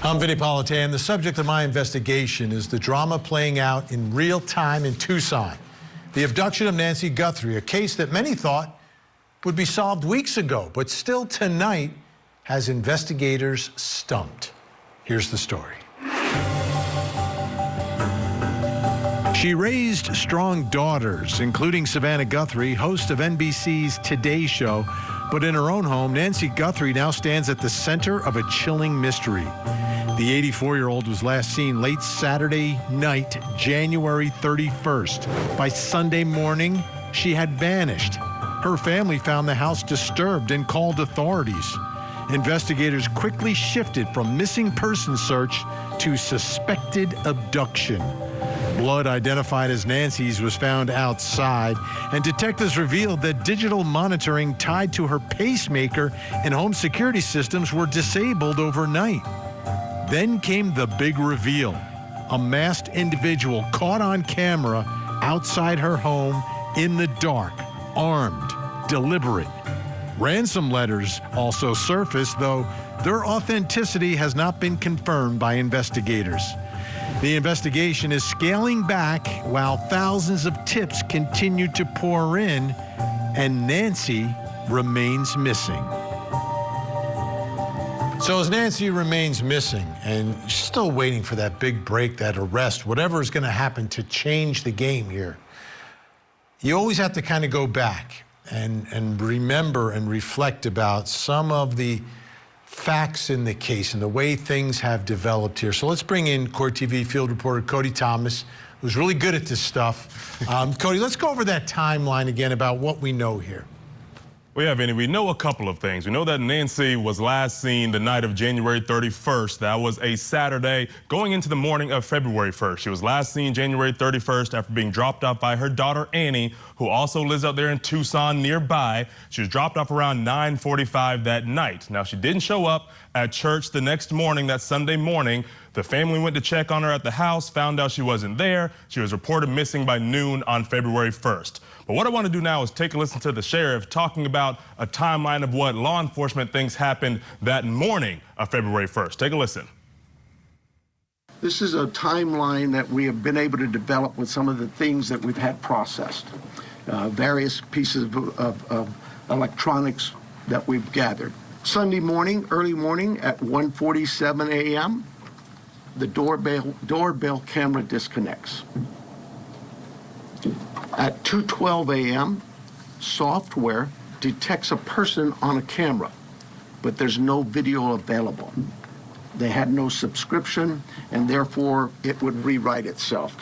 I'm Vinnie Politan. The subject of my investigation is the drama playing out in real time in Tucson. The abduction of Nancy Guthrie, a case that many thought would be solved weeks ago, but still tonight has investigators stumped. Here's the story. She raised strong daughters, including Savannah Guthrie, host of NBC's Today Show. But in her own home, Nancy Guthrie now stands at the center of a chilling mystery. The 84-year-old was last seen late Saturday night, January 31st. By Sunday morning, she had vanished. Her family found the house disturbed and called authorities. Investigators quickly shifted from missing person search to suspected abduction. Blood identified as Nancy's was found outside, and detectives revealed that digital monitoring tied to her pacemaker and home security systems were disabled overnight. Then came the big reveal. A masked individual caught on camera outside her home in the dark, armed, deliberate. Ransom letters also surfaced, though their authenticity has not been confirmed by investigators. The investigation is scaling back while thousands of tips continue to pour in, and Nancy remains missing. So as Nancy remains missing and still waiting for that big break, that arrest, whatever is going to happen to change the game here, you always have to kind of go back and remember and reflect about some of the facts in the case and the way things have developed here. So let's bring in Court TV field reporter Cody Thomas, who's really good at this stuff. Cody, let's go over that timeline again about what we know here. Well, yeah, Vinny, we know a couple of things. We know that Nancy was last seen the night of January 31st. That was a Saturday going into the morning of February 1st. She was last seen January 31st after being dropped off by her daughter, Annie, who also lives out there in Tucson nearby. She was dropped off around 9:45 that night. Now, she didn't show up at church the next morning, that Sunday morning. The family went to check on her at the house, found out she wasn't there. She was reported missing by noon on February 1st. But what I want to do now is take a listen to the sheriff talking about a timeline of what law enforcement thinks happened that morning of February 1st. Take a listen. This is a timeline that we have been able to develop with some of the things that we've had processed. Various pieces of electronics that we've gathered. Sunday morning, early morning at 1:47 a.m., the doorbell camera disconnects. At 2:12 a.m., software detects a person on a camera, but there's no video available. They had no subscription, and therefore it would rewrite itself,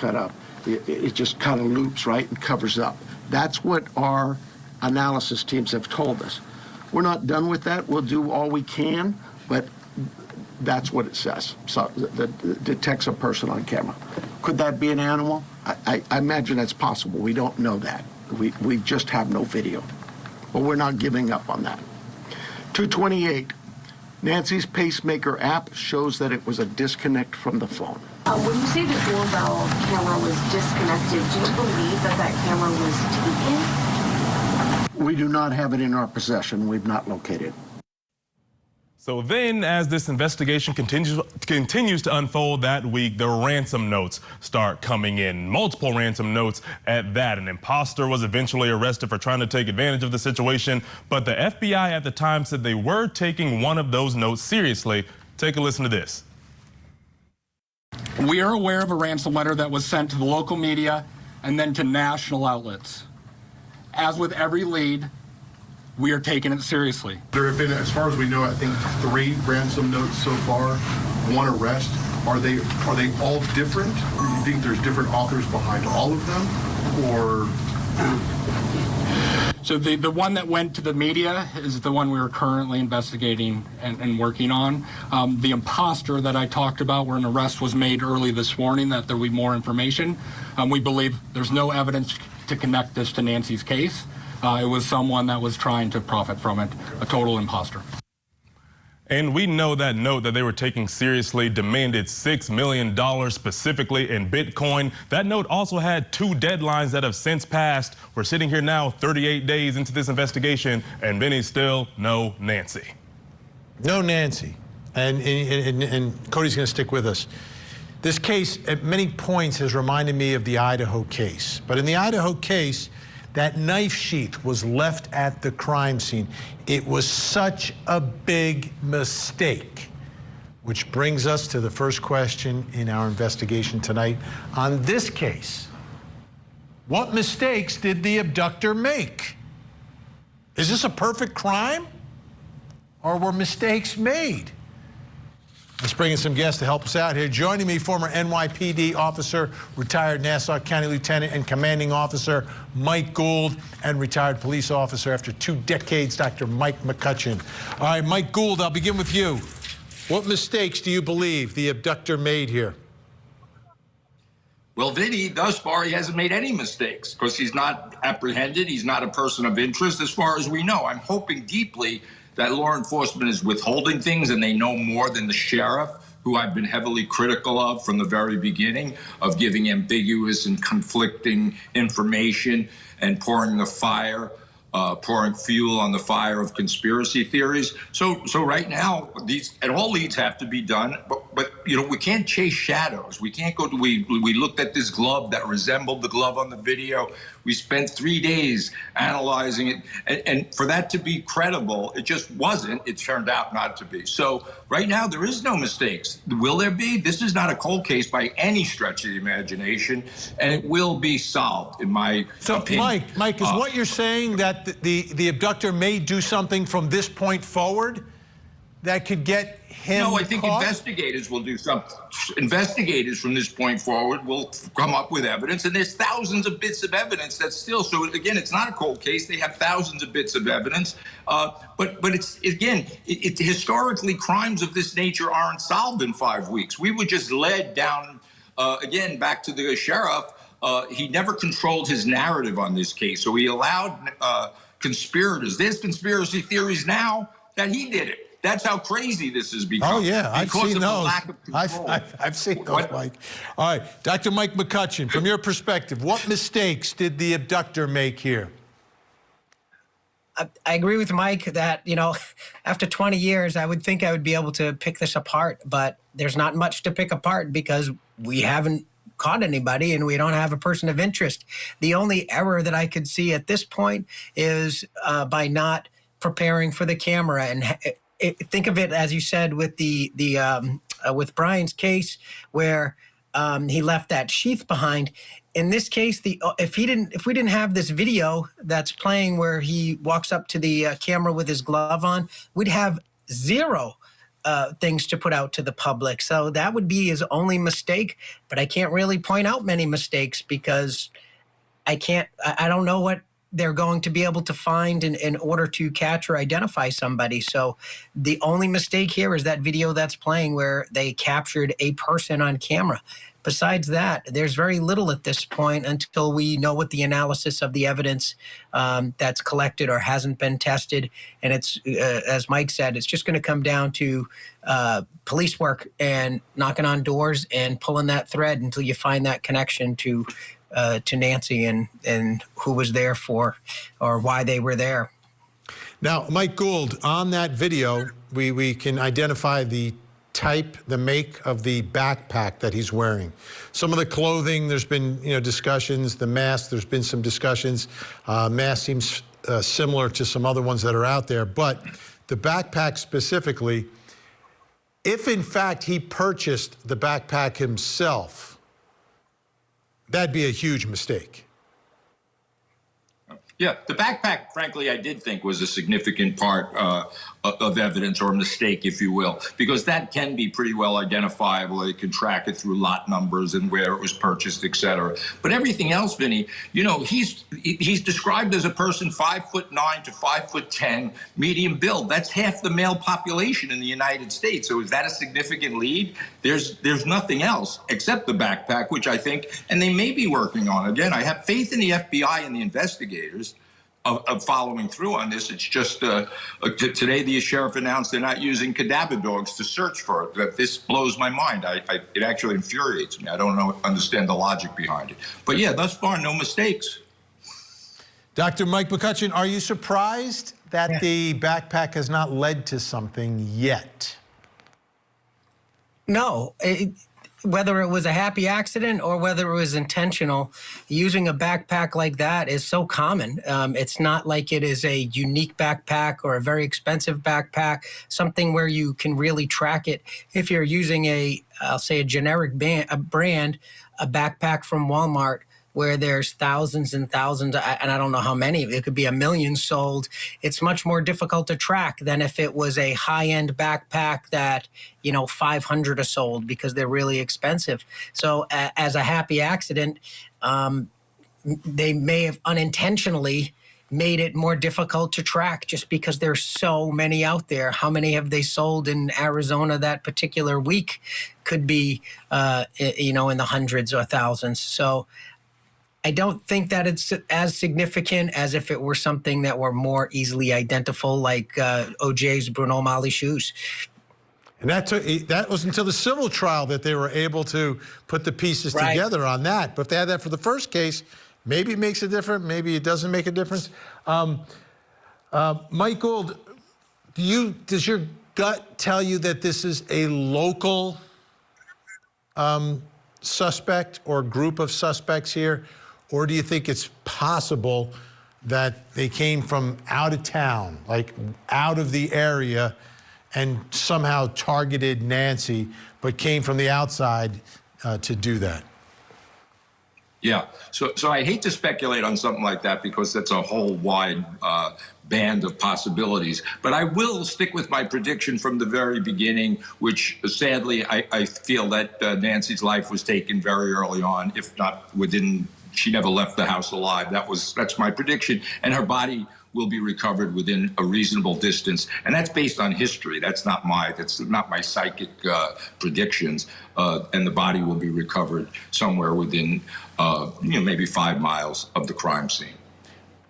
it just kind of loops, right, and covers up. That's what our analysis teams have told us. We're not done with that. We'll do all we can, but that's what it says. So that detects a person on camera. Could that be an animal? I imagine that's possible. We don't know that. We just have no video. But we're not giving up on that. 2:28. Nancy's pacemaker app shows that it was a disconnect from the phone. When you say the doorbell camera was disconnected, do you believe that that camera was taken? We do not have it in our possession. We've not located it. So then, as this investigation continues to unfold that week, the ransom notes start coming in. Multiple ransom notes at that. An imposter was eventually arrested for trying to take advantage of the situation, but the FBI at the time said they were taking one of those notes seriously. Take a listen to this. We are aware of a ransom letter that was sent to the local media and then to national outlets. As with every lead, we are taking it seriously. There have been, as far as we know, I think 3 ransom notes so far, 1 arrest. Are they all different? Do you think there's different authors behind all of them, or? So the one that went to the media is the one we are currently investigating and working on. The imposter that I talked about, where an arrest was made early this morning, that there will be more information. We believe there's no evidence to connect this to Nancy's case. It was someone that was trying to profit from it, a total imposter. And we know that note that they were taking seriously demanded $6 million specifically in Bitcoin. That note also had 2 deadlines that have since passed. We're sitting here now 38 days into this investigation, and Vinny, still no Nancy. No Nancy. and Cody's going to stick with us. This case, at many points, has reminded me of the Idaho case. But in the Idaho case, that knife sheath was left at the crime scene. It was such a big mistake. Which brings us to the first question in our investigation tonight on this case. What mistakes did the abductor make? Is this a perfect crime? Or were mistakes made? Let's bring in some guests to help us out here. Joining me, former NYPD officer, retired Nassau County Lieutenant and Commanding Officer Mike Gould, and retired police officer after 2 decades, Dr. Mike McCutcheon. All right, Mike Gould, I'll begin with you. What mistakes do you believe the abductor made here? Well, Vinnie, thus far, he hasn't made any mistakes because he's not apprehended. He's not a person of interest as far as we know. I'm hoping deeply that law enforcement is withholding things and they know more than the sheriff, who I've been heavily critical of from the very beginning, of giving ambiguous and conflicting information and pouring fuel on the fire of conspiracy theories. So right now, all leads have to be done, but you know, we can't chase shadows. We can't go to, we looked at this glove that resembled the glove on the video. We spent 3 days analyzing it, and for that to be credible, it just wasn't. It turned out not to be. So right now, there is no mistakes. Will there be? This is not a cold case by any stretch of the imagination, and it will be solved, in my opinion. Mike, is what you're saying that the abductor may do something from this point forward that could get him No, I think caught? Investigators will do something. Investigators from this point forward will come up with evidence, and there's thousands of bits of evidence that's still. So again, it's not a cold case. They have thousands of bits of evidence, but it's again, historically, crimes of this nature aren't solved in 5 weeks. We were just led down again back to the sheriff. He never controlled his narrative on this case, so he allowed conspirators. There's conspiracy theories now that he did it. That's how crazy this has become. Oh, yeah, I've seen those. I've seen those, Mike. All right, Dr. Mike McCutcheon, from your perspective, what mistakes did the abductor make here? I agree with Mike that, you know, after 20 years, I would think I would be able to pick this apart, but there's not much to pick apart because we haven't caught anybody and we don't have a person of interest. The only error that I could see at this point is by not preparing for the camera. And think of it, as you said, with with Brian's case, where he left that sheath behind. In this case, if we didn't have this video that's playing where he walks up to the camera with his glove on, we'd have zero things to put out to the public. So that would be his only mistake. But I can't really point out many mistakes because I don't know what they're going to be able to find in order to catch or identify somebody. So the only mistake here is that video that's playing where they captured a person on camera. Besides that, there's very little at this point until we know what the analysis of the evidence that's collected or hasn't been tested. And it's, as Mike said, it's just going to come down to police work and knocking on doors and pulling that thread until you find that connection to Nancy and who was there for or why they were there. Now, Mike Gould, on that video, we can identify the type, the make of the backpack that he's wearing. Some of the clothing, there's been discussions. The mask, there's been some discussions. Mask seems similar to some other ones that are out there, but the backpack specifically, if in fact he purchased the backpack himself, that'd be a huge mistake. Yeah, the backpack, frankly, I did think was a significant part of evidence or mistake, if you will, because that can be pretty well identifiable. They can track it through lot numbers and where it was purchased, et cetera. But everything else, Vinnie, he's described as a person 5'9" to 5'10", medium build. That's half the male population in the United States. So is that a significant lead? There's nothing else except the backpack, which I think, and they may be working on. Again, I have faith in the FBI and the investigators of following through on this. It's just today the sheriff announced they're not using cadaver dogs to search for it. That this blows my mind. It actually infuriates me. I don't understand the logic behind it. But yeah, thus far, no mistakes. Dr. Mike McCutcheon, are you surprised that the backpack has not led to something yet? No. Whether it was a happy accident or whether it was intentional, using a backpack like that is so common. It's not like it is a unique backpack or a very expensive backpack, something where you can really track it. If you're using I'll say a generic brand, a backpack from Walmart, where there's thousands and thousands, and I don't know how many, it could be 1 million sold, it's much more difficult to track than if it was a high-end backpack that, 500 are sold because they're really expensive. So as a happy accident, they may have unintentionally made it more difficult to track just because there's so many out there. How many have they sold in Arizona that particular week? Could be, in the hundreds or thousands. So I don't think that it's as significant as if it were something that were more easily identifiable, like OJ's Bruno Mali shoes. And that was until the civil trial that they were able to put the pieces together on that. But if they had that for the first case, maybe it makes a difference, maybe it doesn't make a difference. Mike Gould, does your gut tell you that this is a local suspect or group of suspects here? Or do you think it's possible that they came from out of town, like out of the area, and somehow targeted Nancy, but came from the outside to do that? Yeah, so I hate to speculate on something like that because that's a whole wide band of possibilities. But I will stick with my prediction from the very beginning, which sadly I feel that Nancy's life was taken very early on, if not within. She never left the house alive. That's my prediction, and her body will be recovered within a reasonable distance, and that's based on history. That's not my psychic predictions. And the body will be recovered somewhere within maybe 5 miles of the crime scene.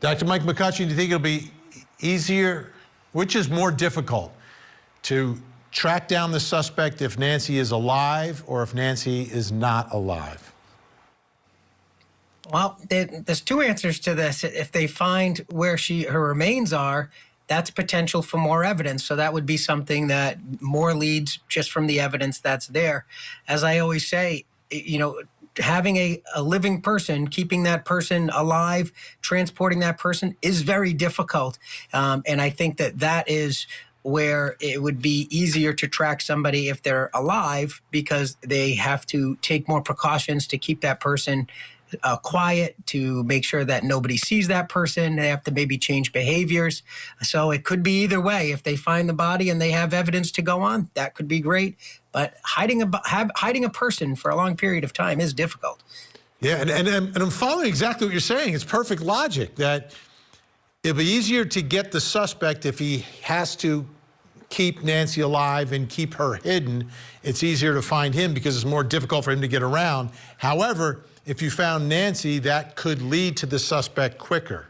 Dr. Mike McCutcheon, do you think it'll be easier? Which is more difficult, to track down the suspect if Nancy is alive or if Nancy is not alive? Well, there's two answers to this. If they find where her remains are, that's potential for more evidence. So that would be something that more leads just from the evidence that's there. As I always say, having a living person, keeping that person alive, transporting that person is very difficult. And I think that is where it would be easier to track somebody if they're alive, because they have to take more precautions to keep that person quiet, to make sure that nobody sees that person. They have to maybe change behaviors. So it could be either way. If they find the body and they have evidence to go on, that could be great. But hiding a person for a long period of time is difficult. Yeah, and I'm following exactly what you're saying. It's perfect logic that it'll be easier to get the suspect if he has to keep Nancy alive and keep her hidden. It's easier to find him because it's more difficult for him to get around. However, if you found Nancy, that could lead to the suspect quicker.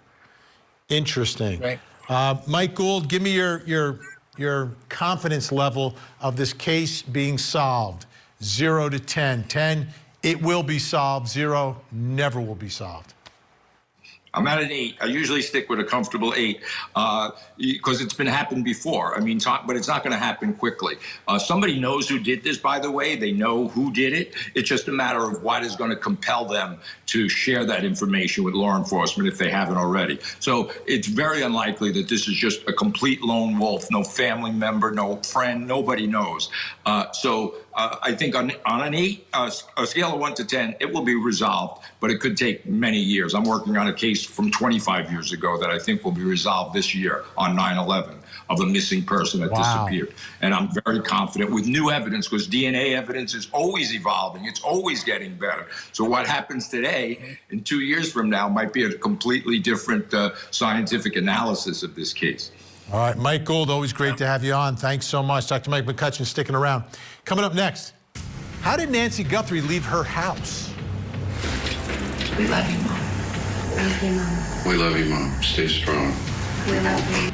Interesting. Right. Mike Gould, give me your confidence level of this case being solved. 0 to 10. 10, it will be solved. 0, never will be solved. I'm at an 8. I usually stick with a comfortable 8 because it's been happened before. But it's not going to happen quickly. Somebody knows who did this, by the way. They know who did it. It's just a matter of what is going to compel them to share that information with law enforcement if they haven't already. So it's very unlikely that this is just a complete lone wolf, no family member, no friend, nobody knows. I think on an 8, a scale of 1 to 10, it will be resolved, but it could take many years. I'm working on a case from 25 years ago that I think will be resolved this year on 9/11 of a missing person that disappeared. And I'm very confident with new evidence, because DNA evidence is always evolving. It's always getting better. So what happens today, in 2 years from now, might be a completely different scientific analysis of this case. All right, Mike Gould, always great to have you on. Thanks so much. Dr. Mike McCutcheon sticking around. Coming up next, how did Nancy Guthrie leave her house? We love you, Mom. Thank you, Mom. We love you, Mom. Stay strong. We love you.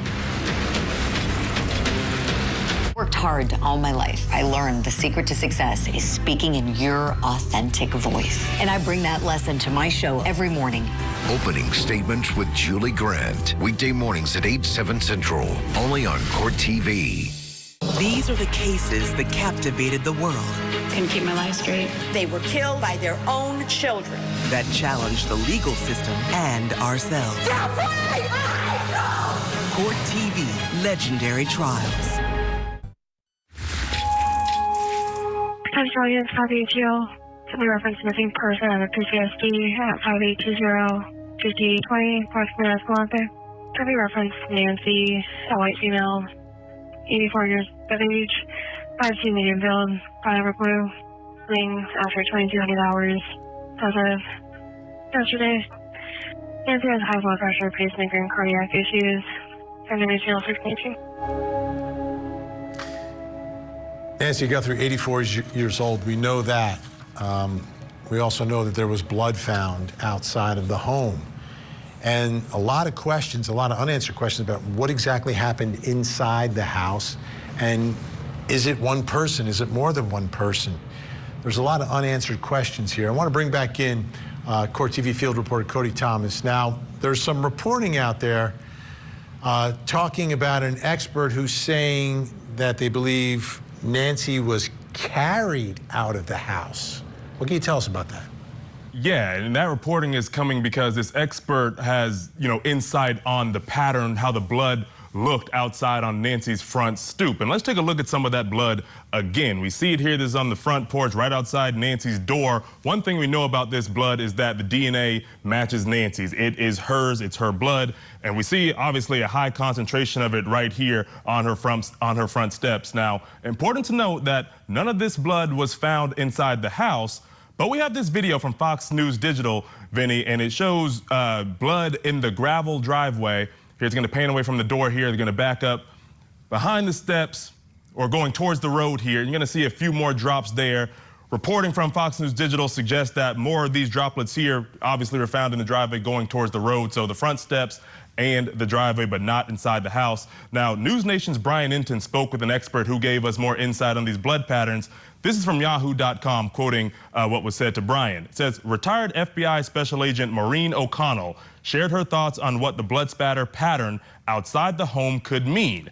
Worked hard all my life. I learned the secret to success is speaking in your authentic voice. And I bring that lesson to my show every morning. Opening Statements with Julie Grant. Weekday mornings at 8, 7 Central. Only on Court TV. These are the cases that captivated the world. Couldn't keep my life straight. They were killed by their own children. That challenged the legal system and ourselves. Court TV, Legendary Trials. Potential units copy ATO. Simply reference missing person on the PTSD at 5820-5020, approximately Escalante. Copy reference Nancy, a white female, 84 years of age, 5'2" medium build, Pineapple blue, wings after 2200 hours as of yesterday. Nancy has high blood pressure, pacemaker, and cardiac issues. And then regional 618. Nancy Guthrie, 84 years old. We know that. We also know that there was blood found outside of the home. And a lot of questions, a lot of unanswered questions about what exactly happened inside the house. And is it one person? Is it more than one person? There's a lot of unanswered questions here. I want to bring back in Court TV field reporter Cody Thomas. Now, there's some reporting out there talking about an expert who's saying that they believe Nancy was carried out of the house. What can you tell us about that? Yeah, and that reporting is coming because this expert has, insight on the pattern, how the blood looked outside on Nancy's front stoop. And let's take a look at some of that blood again. We see it here. This is on the front porch right outside Nancy's door. One thing we know about this blood is that the DNA matches Nancy's. It is hers. It's her blood. And we see obviously a high concentration of it right here on her front steps. Now, important to note that none of this blood was found inside the house. But we have this video from Fox News Digital, Vinny, and it shows blood in the gravel driveway. Here's going to pan away from the door here. They're going to back up behind the steps or going towards the road here. You're going to see a few more drops there. Reporting from Fox News Digital suggests that more of these droplets here obviously were found in the driveway going towards the road. So the front steps and the driveway, but not inside the house. Now, News Nation's Brian Inton spoke with an expert who gave us more insight on these blood patterns. This is from Yahoo.com, quoting what was said to Brian. It says, retired FBI Special Agent Maureen O'Connell shared her thoughts on what the blood spatter pattern outside the home could mean.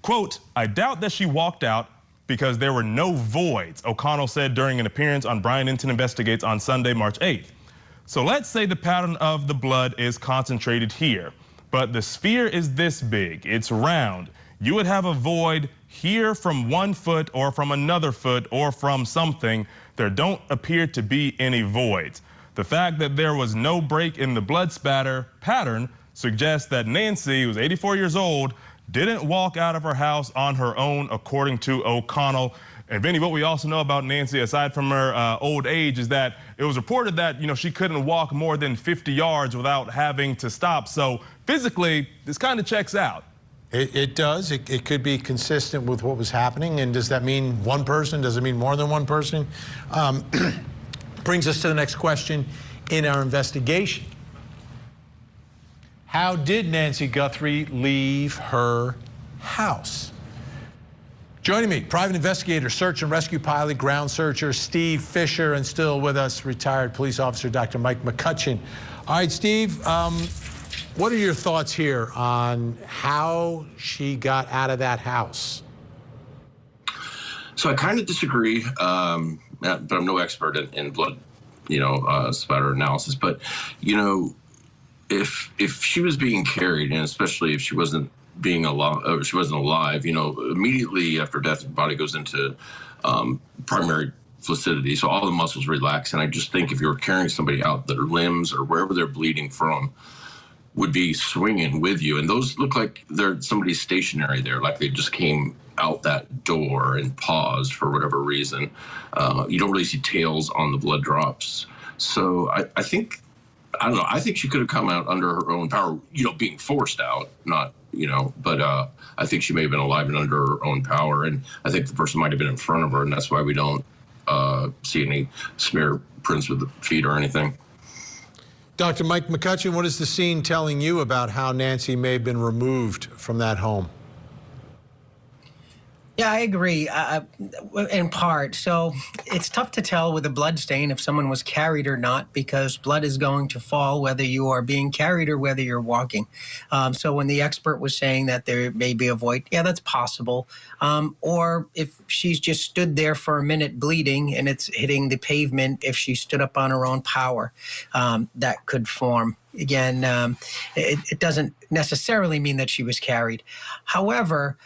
Quote, I doubt that she walked out because there were no voids, O'Connell said during an appearance on Brian Politan Investigates on Sunday, March 8th. So let's say the pattern of the blood is concentrated here, but the sphere is this big, it's round. You would have a void here from 1 foot or from another foot or from something. There don't appear to be any voids. The fact that there was no break in the blood spatter pattern suggests that Nancy, who's 84 years old, didn't walk out of her house on her own, according to O'Connell. And Vinny, what we also know about Nancy, aside from her old age, is that it was reported that, she couldn't walk more than 50 yards without having to stop. So physically, this kind of checks out. It does. It could be consistent with what was happening. And does that mean one person? Does it mean more than one person? Brings us to the next question in our investigation. How did Nancy Guthrie leave her house? Joining me, private investigator, search and rescue pilot, ground searcher Steve Fisher, and still with us, retired police officer Dr. Mike McCutcheon. All right, Steve, what are your thoughts here on how she got out of that house? So I kind of disagree, but I'm no expert in blood, spatter analysis. But if she was being carried, and especially if she wasn't alive, immediately after death, the body goes into primary flaccidity, so all the muscles relax. And I just think if you were carrying somebody out, their limbs or wherever they're bleeding from would be swinging with you, and those look like somebody's stationary there, like they just came out that door and paused for whatever reason. You don't really see tails on the blood drops. So I think she could have come out under her own power, being forced out, not, but I think she may have been alive and under her own power. And I think the person might have been in front of her, and that's why we don't see any smear prints with the feet or anything. Dr. Mike McCutcheon, what is the scene telling you about how Nancy may have been removed from that home? Yeah, I agree, in part. So it's tough to tell with a blood stain if someone was carried or not, because blood is going to fall whether you are being carried or whether you're walking. So when the expert was saying that there may be a void, yeah, that's possible. Or if she's just stood there for a minute bleeding and it's hitting the pavement, if she stood up on her own power, that could form. Again, it doesn't necessarily mean that she was carried. However,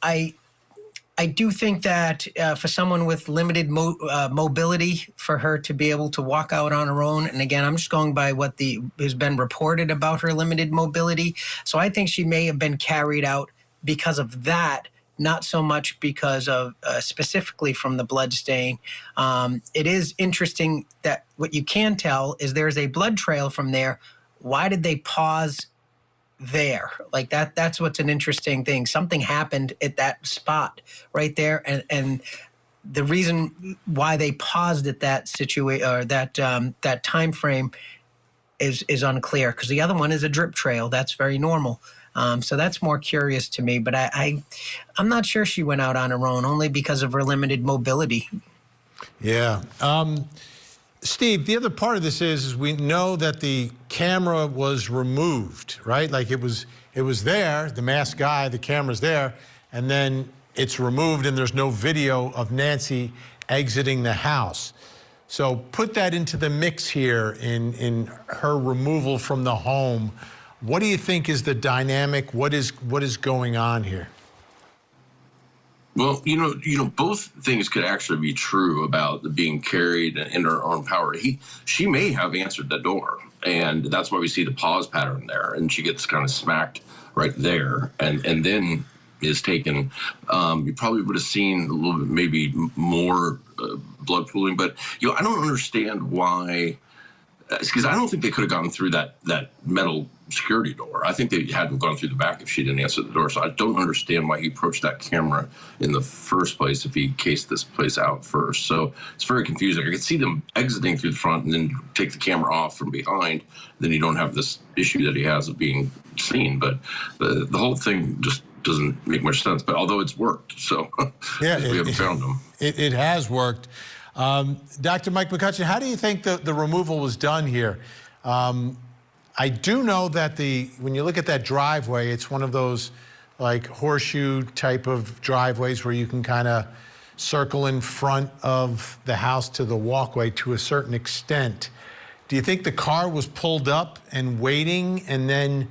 I do think that for someone with limited mobility, for her to be able to walk out on her own, and again, I'm just going by what has been reported about her limited mobility. So I think she may have been carried out because of that, not so much because of specifically from the blood stain. It is interesting that what you can tell is there's a blood trail from there. Why did they pause there? Like that's what's an interesting thing. Something happened at that spot right there, and the reason why they paused at that situation or that time frame is unclear, because the other one is a drip trail. That's very normal. So that's more curious to me, but I'm not sure she went out on her own, only because of her limited mobility. Yeah. Steve, the other part of this is we know that the camera was removed, right? Like it was there, the masked guy, the camera's there, and then it's removed and there's no video of Nancy exiting the house. So put that into the mix here in her removal from the home. What do you think is the dynamic? What is going on here? Well, you know, both things could actually be true about the being carried in her own power. She may have answered the door, and that's why we see the pause pattern there, and she gets kind of smacked right there, and then is taken. You probably would have seen a little bit, maybe more blood pooling, but I don't understand why. Because I don't think they could have gotten through that metal security door. I think they had to have gone through the back if she didn't answer the door. So I don't understand why he approached that camera in the first place if he cased this place out first. So it's very confusing. I could see them exiting through the front and then take the camera off from behind. Then you don't have this issue that he has of being seen. But the whole thing just doesn't make much sense. But although it's worked, so yeah, we haven't found him. It has worked. Dr. Mike McCutcheon, how do you think the removal was done here? I do know that when you look at that driveway, it's one of those like horseshoe type of driveways where you can kind of circle in front of the house to the walkway to a certain extent. Do you think the car was pulled up and waiting, and then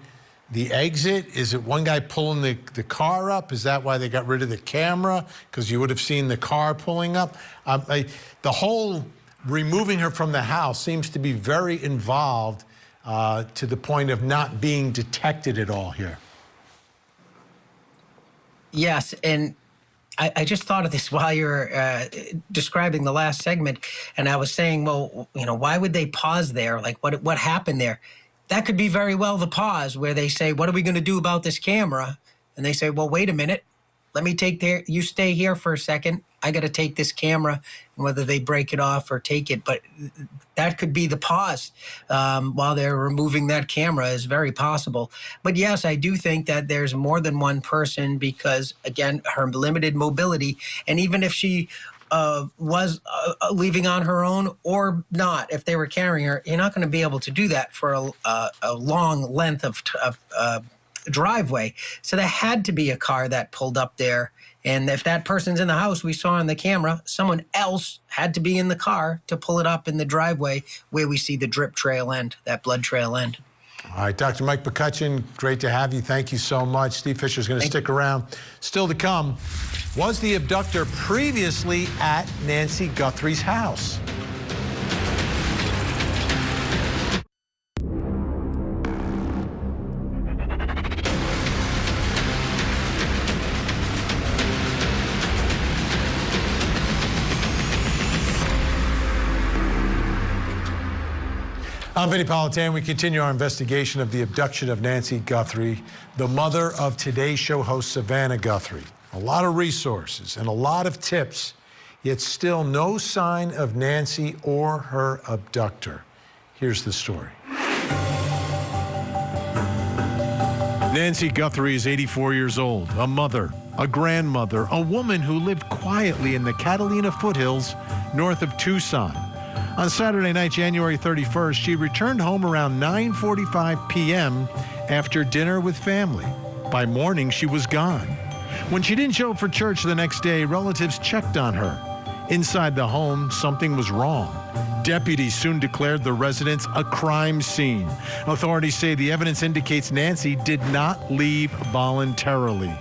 the exit? Is it one guy pulling the car up? Is that why they got rid of the camera? Because you would have seen the car pulling up. The whole removing her from the house seems to be very involved to the point of not being detected at all here. Yes, and I just thought of this while you were describing the last segment, and I was saying, well, why would they pause there? Like, what happened there? That could be very well the pause where they say, what are we going to do about this camera? And they say, well, wait a minute. Let me you stay here for a second. I got to take this camera, and whether they break it off or take it. But that could be the pause while they're removing that camera is very possible. But yes, I do think that there's more than one person because, again, her limited mobility. And even if she was leaving on her own or not, if they were carrying her, you're not going to be able to do that for a long length of driveway. So there had to be a car that pulled up there. And if that person's in the house we saw on the camera, someone else had to be in the car to pull it up in the driveway where we see the drip trail end, that blood trail end. All right, Dr. Mike McCutcheon, great to have you. Thank you so much. Steve Fisher's going to stick around. Still to come, was the abductor previously at Nancy Guthrie's house? I'm Vinnie Politan. We continue our investigation of the abduction of Nancy Guthrie, the mother of Today Show host Savannah Guthrie. A lot of resources and a lot of tips, yet still no sign of Nancy or her abductor. Here's the story. Nancy Guthrie is 84 years old, a mother, a grandmother, a woman who lived quietly in the Catalina foothills north of Tucson. On Saturday night, January 31st, she returned home around 9:45 p.m. after dinner with family. By morning, she was gone. When she didn't show up for church the next day, relatives checked on her. Inside the home, something was wrong. Deputies soon declared the residence a crime scene. Authorities say the evidence indicates Nancy did not leave voluntarily.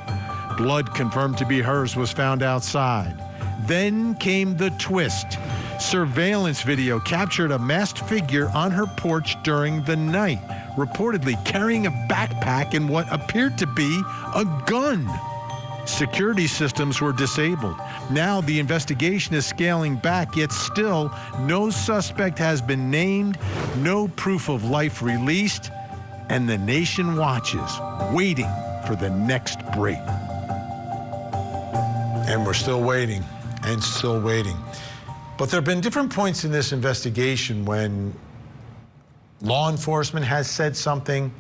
Blood confirmed to be hers was found outside. Then came the twist. Surveillance video captured a masked figure on her porch during the night, reportedly carrying a backpack and what appeared to be a gun. Security systems were disabled. Now the investigation is scaling back, yet still no suspect has been named, no proof of life released, and the nation watches, waiting for the next break. And we're still waiting, and still waiting. But there have been different points in this investigation when law enforcement has said something,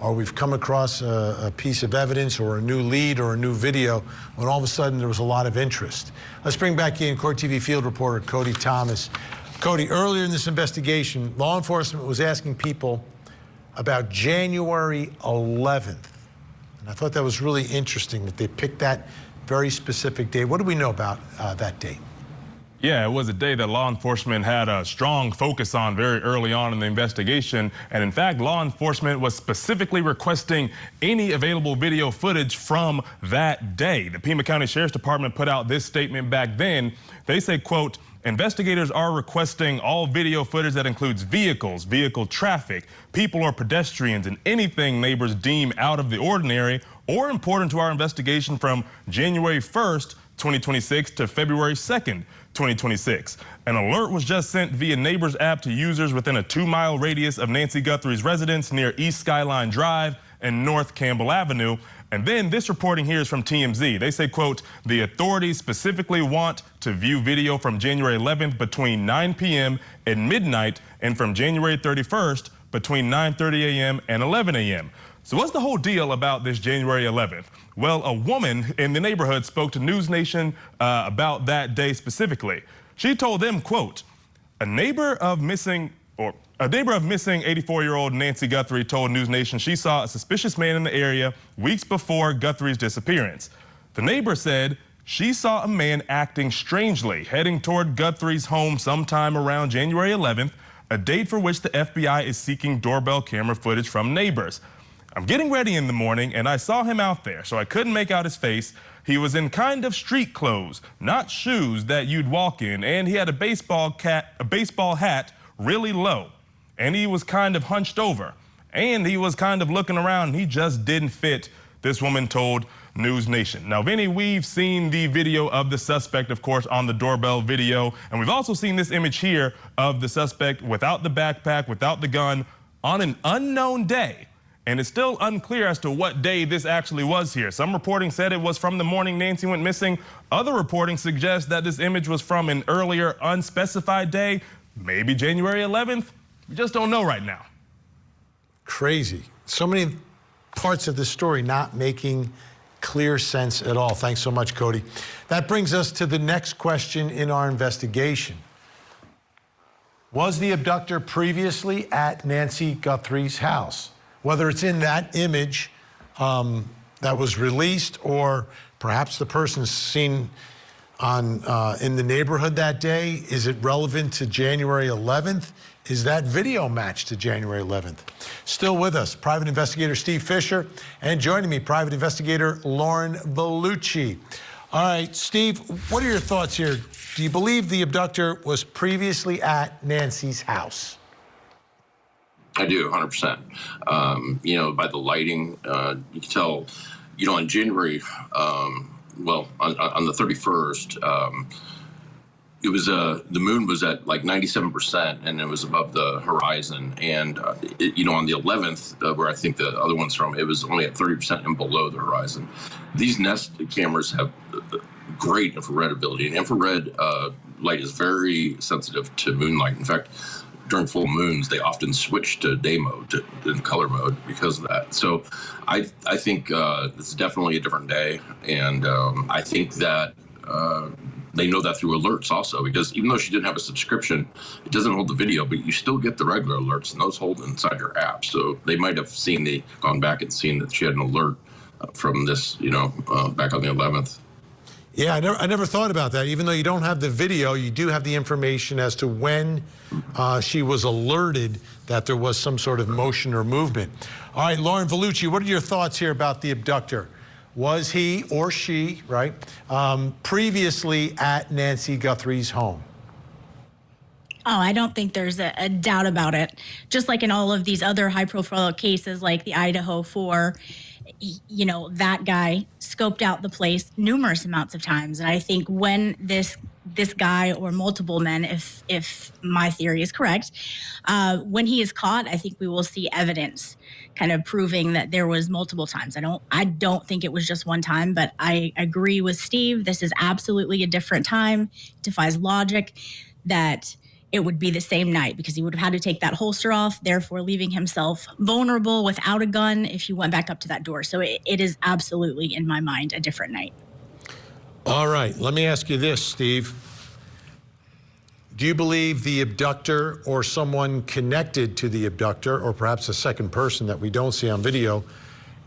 or we've come across a piece of evidence or a new lead or a new video, when all of a sudden there was a lot of interest. Let's bring back in Court TV field reporter Cody Thomas. Cody, earlier in this investigation, law enforcement was asking people about January 11th. And I thought that was really interesting that they picked that very specific day. What do we know about that date? Yeah, it was a day that law enforcement had a strong focus on very early on in the investigation. And in fact, law enforcement was specifically requesting any available video footage from that day. The Pima County Sheriff's Department put out this statement back then. They say, quote, investigators are requesting all video footage that includes vehicles, vehicle traffic, people or pedestrians, and anything neighbors deem out of the ordinary or important to our investigation from January 1st, 2026 to February 2nd, 2026. An alert was just sent via Neighbors app to users within a 2-mile radius of Nancy Guthrie's residence near East Skyline Drive and North Campbell Avenue. And then this reporting here is from TMZ. They say, quote, the authorities specifically want to view video from January 11th between 9 p.m. and midnight and from January 31st between 9:30 a.m. and 11 a.m. So what's the whole deal about this January 11th? Well, a woman in the neighborhood spoke to News Nation about that day specifically. She told them, quote, a neighbor of missing 84-year-old Nancy Guthrie told News Nation she saw a suspicious man in the area weeks before Guthrie's disappearance. The neighbor said she saw a man acting strangely, heading toward Guthrie's home sometime around January 11th, a date for which the FBI is seeking doorbell camera footage from neighbors. I'm getting ready in the morning, and I saw him out there, so I couldn't make out his face. He was in kind of street clothes, not shoes that you'd walk in, and he had a baseball hat really low, and he was kind of hunched over, and he was kind of looking around, and he just didn't fit, this woman told News Nation. Now, Vinny, we've seen the video of the suspect, of course, on the doorbell video, and we've also seen this image here of the suspect without the backpack, without the gun, on an unknown day. And it's still unclear as to what day this actually was here. Some reporting said it was from the morning Nancy went missing. Other reporting suggests that this image was from an earlier unspecified day, maybe January 11th. We just don't know right now. Crazy. So many parts of the story not making clear sense at all. Thanks so much, Cody. That brings us to the next question in our investigation. Was the abductor previously at Nancy Guthrie's house? Whether it's in that image that was released, or perhaps the person's seen on in the neighborhood that day, is it relevant to January 11th? Is that video matched to January 11th? Still with us, private investigator Steve Fisher, and joining me, private investigator Lauren Vellucci. All right, Steve, what are your thoughts here? Do you believe the abductor was previously at Nancy's house? I do, 100%. You know, by the lighting, you can tell, you know, on January, well, on the 31st, it was, the moon was at like 97% and it was above the horizon. And, you know, on the 11th, where I think the other one's from, it was only at 30% and below the horizon. These Nest cameras have great infrared ability, and infrared light is very sensitive to moonlight. In fact, during full moons, they often switch to day mode, in color mode, because of that. So I think it's definitely a different day. And I think that they know that through alerts also, because even though she didn't have a subscription, it doesn't hold the video, but you still get the regular alerts, and those hold inside your app. So they might have gone back and seen that she had an alert from this, back on the 11th. Yeah, I never thought about that. Even though you don't have the video, you do have the information as to when she was alerted that there was some sort of motion or movement. All right, Lauren Vellucci, what are your thoughts here about the abductor? Was he or she, right, previously at Nancy Guthrie's home? Oh, I don't think there's a doubt about it. Just like in all of these other high-profile cases like the Idaho 4, that guy scoped out the place numerous amounts of times. And I think when this guy or multiple men, if my theory is correct, when he is caught, I think we will see evidence kind of proving that there was multiple times. I don't think it was just one time, but I agree with Steve. This is absolutely a different time. It defies logic that it would be the same night, because he would have had to take that holster off, therefore leaving himself vulnerable without a gun if he went back up to that door. So it is absolutely, in my mind, a different night. All right, let me ask you this, Steve. Do you believe the abductor or someone connected to the abductor, or perhaps a second person that we don't see on video,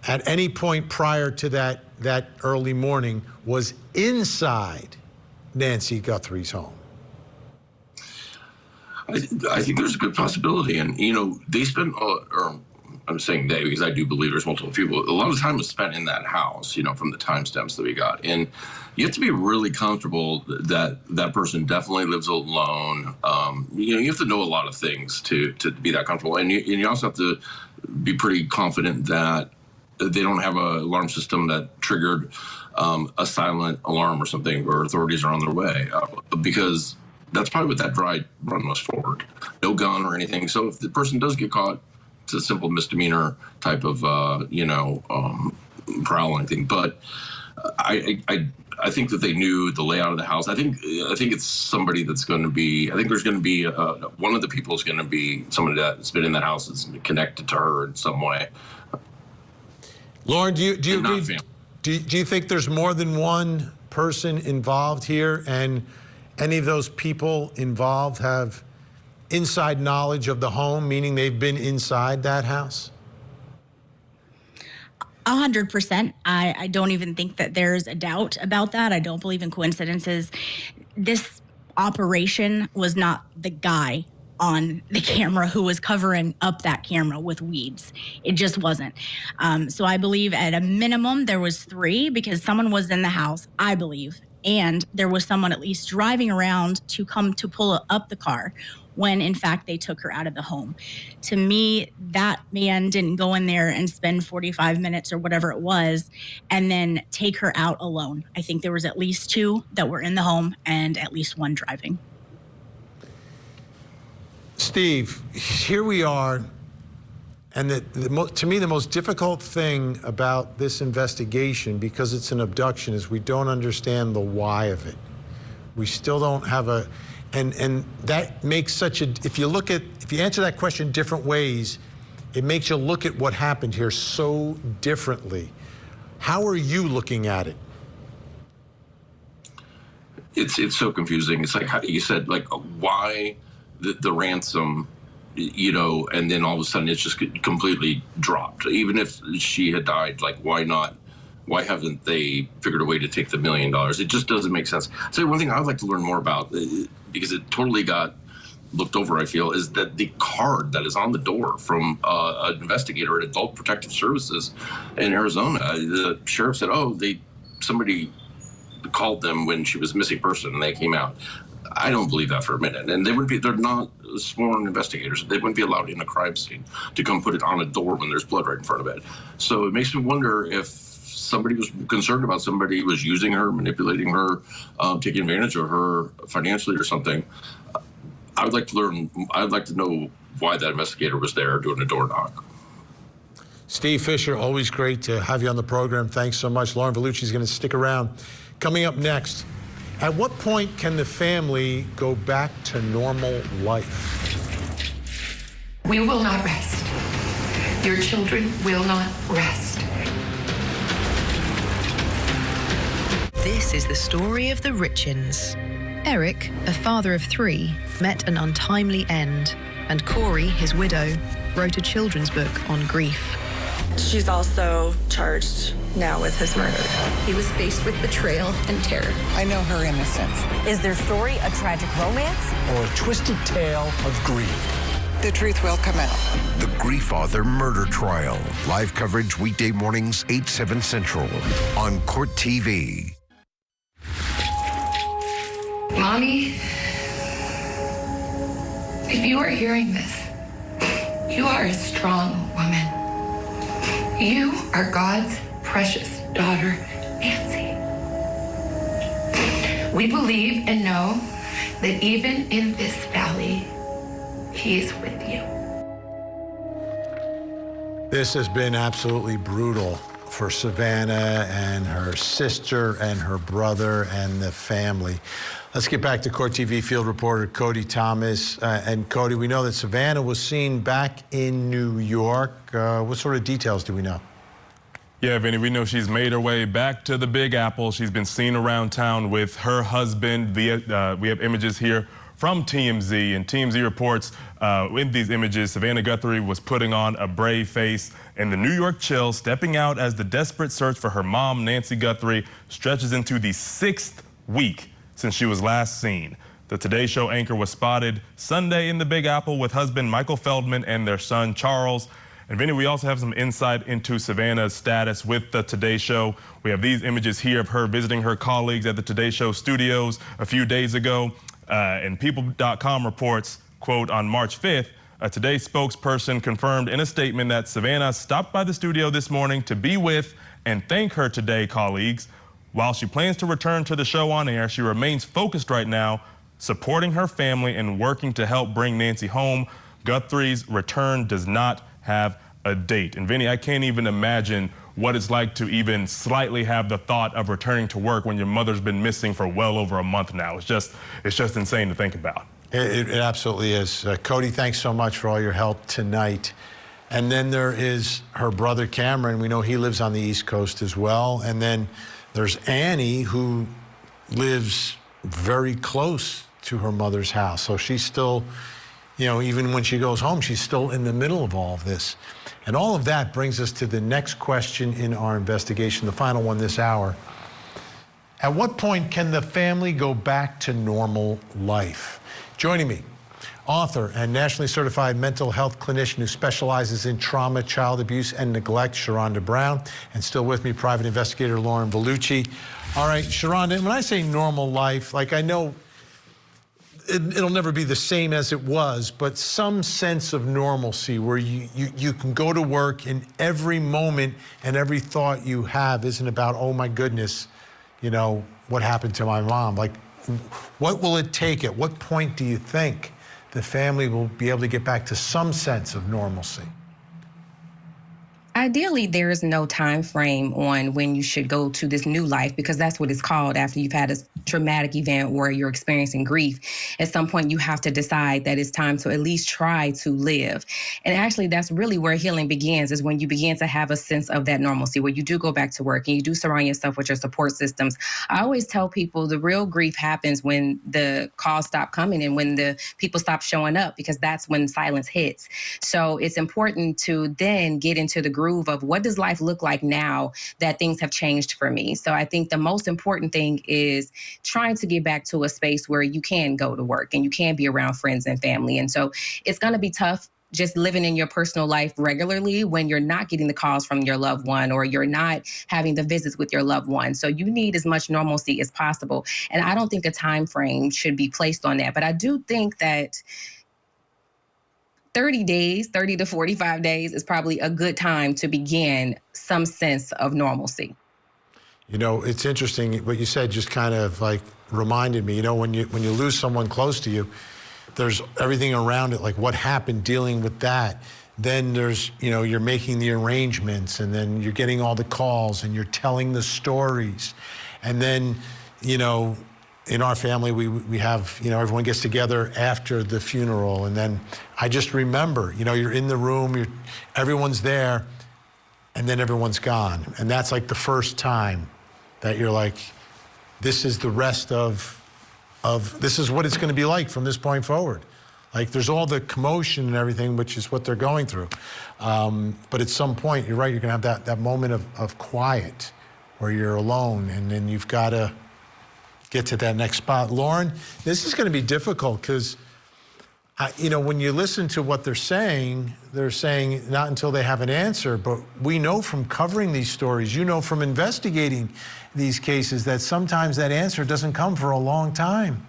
at any point prior to that early morning was inside Nancy Guthrie's home? I think there's a good possibility. And, they spent, or I'm saying they, because I do believe there's multiple people, a lot of time was spent in that house, from the timestamps that we got. And you have to be really comfortable that that person definitely lives alone. You have to know a lot of things to be that comfortable. And you also have to be pretty confident that they don't have an alarm system that triggered a silent alarm or something where authorities are on their way. Because that's probably what that dry run was for. No gun or anything. So if the person does get caught, it's a simple misdemeanor type of, prowling thing. But I think that they knew the layout of the house. I think it's somebody that's going to be. I think there's going to be one of the people is going to be somebody that's been in that house that's connected to her in some way. Lauren, do you agree? Do you think there's more than one person involved here, and any of those people involved have inside knowledge of the home, meaning they've been inside that house? 100%. I don't even think that there's a doubt about that. I don't believe in coincidences. This operation was not the guy on the camera who was covering up that camera with weeds. It just wasn't. So I believe at a minimum there was 3, because someone was in the house, I believe, and there was someone at least driving around to come to pull up the car when in fact they took her out of the home. To me, that man didn't go in there and spend 45 minutes or whatever it was and then take her out alone. I think there was at least 2 that were in the home and at least 1 driving. Steve, here we are, and to me the most difficult thing about this investigation, because it's an abduction, is we don't understand the why of it. We still don't have and that makes such a, if you answer that question different ways, it makes you look at what happened here so differently. How are you looking at it? It's so confusing. It's like how you said, like, why the ransom, and then all of a sudden it's just completely dropped. Even if she had died, like, why not? Why haven't they figured a way to take the $1 million? It just doesn't make sense. So one thing I would like to learn more about, because it totally got looked over, I feel, is that the card that is on the door from an investigator at Adult Protective Services in Arizona, the sheriff said, somebody called them when she was a missing person and they came out. I don't believe that for a minute. And they're not sworn investigators. They wouldn't be allowed in a crime scene to come put it on a door when there's blood right in front of it. So it makes me wonder if somebody was concerned about somebody was using her, manipulating her, taking advantage of her financially or something. I'd like to know why that investigator was there doing a door knock. Steve Fisher, always great to have you on the program. Thanks so much. Lauren Vellucci is going to stick around. Coming up next, at what point can the family go back to normal life? We will not rest. Your children will not rest. This is the story of the Richins. Eric, a father of 3, met an untimely end, and Corey, his widow, wrote a children's book on grief. She's also charged now with his murder. He was faced with betrayal and terror. I know her innocence. Is their story a tragic romance? Or a twisted tale of grief? The truth will come out. The Grief Author Murder Trial. Live coverage weekday mornings, 8, 7 Central on Court TV. Mommy, if you are hearing this, you are a strong woman. You are God's precious daughter, Nancy. We believe and know that even in this valley, He is with you. This has been absolutely brutal for Savannah and her sister and her brother and the family. Let's get back to Court TV field reporter Cody Thomas. And Cody, we know that Savannah was seen back in New York. What sort of details do we know? Yeah, Vinny, we know she's made her way back to the Big Apple. She's been seen around town with her husband. We have images here from TMZ, and TMZ reports in these images, Savannah Guthrie was putting on a brave face in the New York chill, stepping out as the desperate search for her mom, Nancy Guthrie, stretches into the 6th week since she was last seen. The Today Show anchor was spotted Sunday in the Big Apple with husband Michael Feldman and their son Charles. And Vinny, we also have some insight into Savannah's status with the Today Show. We have these images here of her visiting her colleagues at the Today Show studios a few days ago. And People.com reports, quote, on March 5th, a Today spokesperson confirmed in a statement that Savannah stopped by the studio this morning to be with and thank her Today colleagues. While she plans to return to the show on air, she remains focused right now, supporting her family and working to help bring Nancy home. Guthrie's return does not have a date. And Vinny, I can't even imagine what it's like to even slightly have the thought of returning to work when your mother's been missing for well over a month now. It's just insane to think about. It absolutely is. Cody, thanks so much for all your help tonight. And then there is her brother Cameron. We know he lives on the East Coast as well. And then there's Annie, who lives very close to her mother's house. So she's still, you know, even when she goes home, she's still in the middle of all of this. And all of that brings us to the next question in our investigation, the final one this hour. At what point can the family go back to normal life? Joining me, author and nationally certified mental health clinician who specializes in trauma, child abuse, and neglect, Sharonda Brown, and still with me, private investigator Lauren Vellucci. All right, Sharonda, when I say normal life, like I know it'll never be the same as it was, but some sense of normalcy where you can go to work and every moment and every thought you have isn't about, oh my goodness, you know, what happened to my mom? Like, what will it take? At what point do you think the family will be able to get back to some sense of normalcy? Ideally, there is no time frame on when you should go to this new life, because that's what it's called after you've had a traumatic event where you're experiencing grief. At some point, you have to decide that it's time to at least try to live. And actually, that's really where healing begins, is when you begin to have a sense of that normalcy, where you do go back to work and you do surround yourself with your support systems. I always tell people the real grief happens when the calls stop coming and when the people stop showing up, because that's when silence hits. So it's important to then get into the groove of what does life look like now that things have changed for me. So I think the most important thing is trying to get back to a space where you can go to work and you can be around friends and family. And so it's going to be tough just living in your personal life regularly when you're not getting the calls from your loved one or you're not having the visits with your loved one. So you need as much normalcy as possible. And I don't think a time frame should be placed on that. But I do think that 30 to 45 days is probably a good time to begin some sense of normalcy. You know, it's interesting what you said, just kind of like reminded me, you know, when you lose someone close to you, there's everything around it, like what happened, dealing with that. Then there's, you know, you're making the arrangements, and then you're getting all the calls and you're telling the stories. And then, you know, in our family, we have, everyone gets together after the funeral. And then I just remember, you're in the room, everyone's there, and then everyone's gone. And that's like the first time that you're like, this is the rest of this is what it's going to be like from this point forward. Like, there's all the commotion and everything, which is what they're going through. But at some point, you're right, you're going to have that moment of quiet where you're alone, and then you've got to get to that next spot. Lauren, this is going to be difficult because, when you listen to what they're saying not until they have an answer, but we know from covering these stories, from investigating these cases, that sometimes that answer doesn't come for a long time.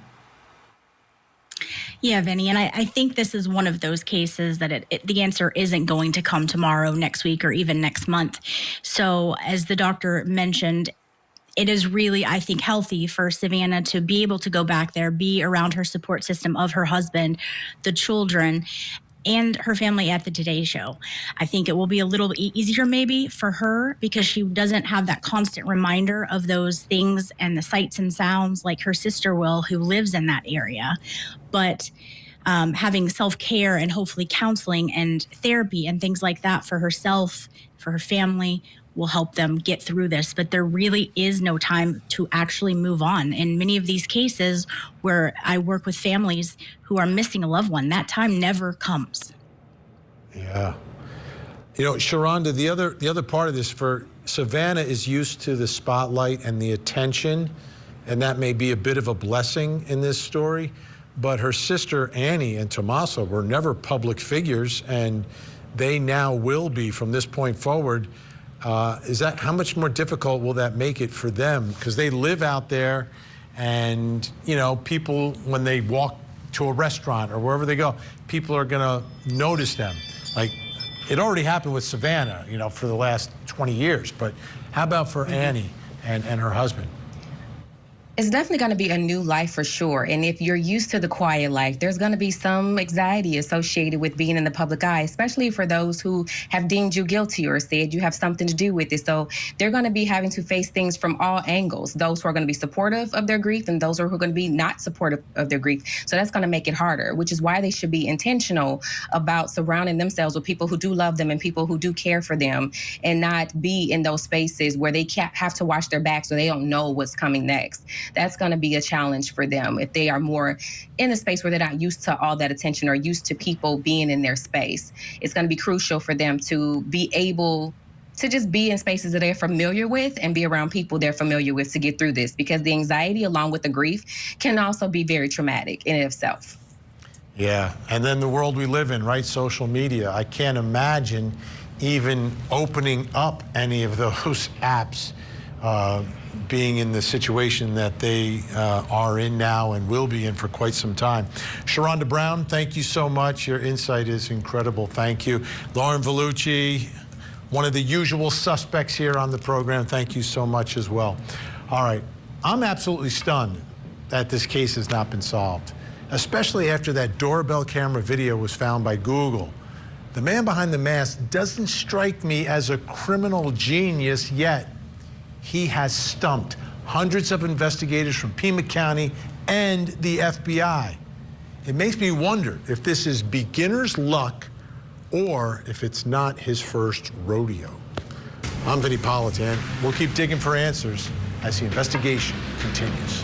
Yeah, Vinnie, and I think this is one of those cases that the answer isn't going to come tomorrow, next week, or even next month. So as the doctor mentioned, it is really, I think, healthy for Savannah to be able to go back there, be around her support system of her husband, the children, and her family at the Today Show. I think it will be a little easier maybe for her because she doesn't have that constant reminder of those things and the sights and sounds like her sister will, who lives in that area. But having self-care and hopefully counseling and therapy and things like that for herself, for her family, will help them get through this. But there really is no time to actually move on. In many of these cases where I work with families who are missing a loved one, that time never comes. Yeah. Sharonda, the other part of this, for Savannah, is used to the spotlight and the attention, and that may be a bit of a blessing in this story. But her sister Annie and Tommaso were never public figures, and they now will be from this point forward. How much more difficult will that make it for them? Because they live out there, and people, when they walk to a restaurant or wherever they go, people are going to notice them. Like, it already happened with Savannah, for the last 20 years. But how about for Annie and her husband? It's definitely going to be a new life for sure. And if you're used to the quiet life, there's going to be some anxiety associated with being in the public eye, especially for those who have deemed you guilty or said you have something to do with it. So they're going to be having to face things from all angles, those who are going to be supportive of their grief and those who are going to be not supportive of their grief. So that's going to make it harder, which is why they should be intentional about surrounding themselves with people who do love them and people who do care for them, and not be in those spaces where they have to watch their backs or they don't know what's coming next. That's going to be a challenge for them if they are more in a space where they're not used to all that attention or used to people being in their space. It's going to be crucial for them to be able to just be in spaces that they're familiar with and be around people they're familiar with to get through this, because the anxiety along with the grief can also be very traumatic in itself. Yeah, and then the world we live in, right? Social media. I can't imagine even opening up any of those apps, being in the situation that they are in now and will be in for quite some time. Sharonda Brown, thank you so much. Your insight is incredible. Thank you. Lauren Vellucci, one of the usual suspects here on the program, thank you so much as well. All right, I'm absolutely stunned that this case has not been solved, especially after that doorbell camera video was found by Google. The man behind the mask doesn't strike me as a criminal genius yet. He has stumped hundreds of investigators from Pima County and the FBI. It makes me wonder if this is beginner's luck or if it's not his first rodeo. I'm Vinnie Politan. We'll keep digging for answers as the investigation continues.